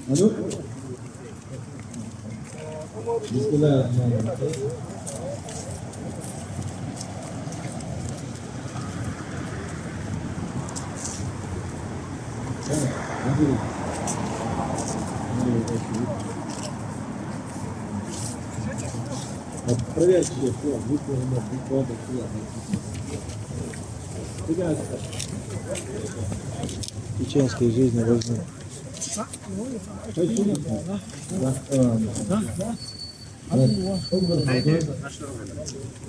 Allô? Bismillah. Проверьте, что выполнено прикладом. Чеченской жизни возьму.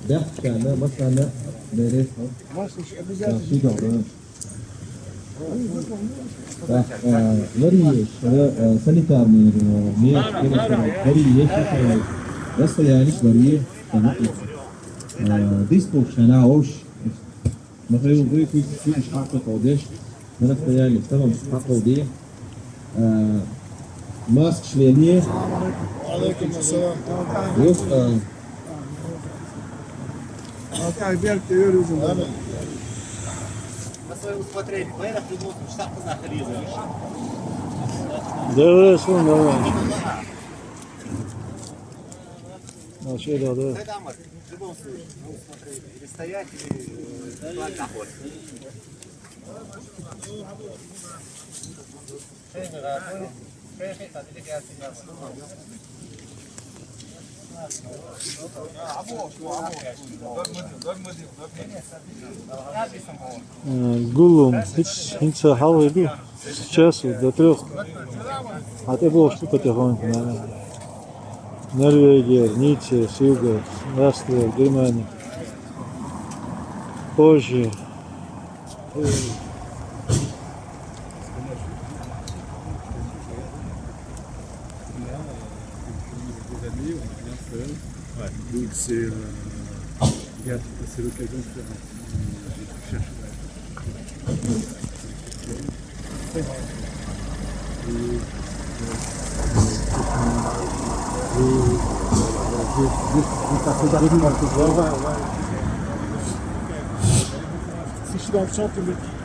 Да, да, масана, берет. Варье, санитарные меры, варье, расстояние, варье, диспух, шанауш, مثلا يقول في مش حق توضيح من اختياري سبب حق توضيح ماسك شوية وعليكم السلام. يبقى Как берете юризм, да? На своем усмотрении, военных любовь, штаб Казахализа. да, что давай. А что да? Тогда мы в любом случае на усмотрении или стоять, или алкоголь. Гулум, инца хавы иду с часу до 3. А ты был что потихоньку, наверное. Норвегия, Ницце, с юга, Австрия, Германия. Позже. Donc c'est l'occasion de faire chercher. Si je suis dans le champ, tu me dis.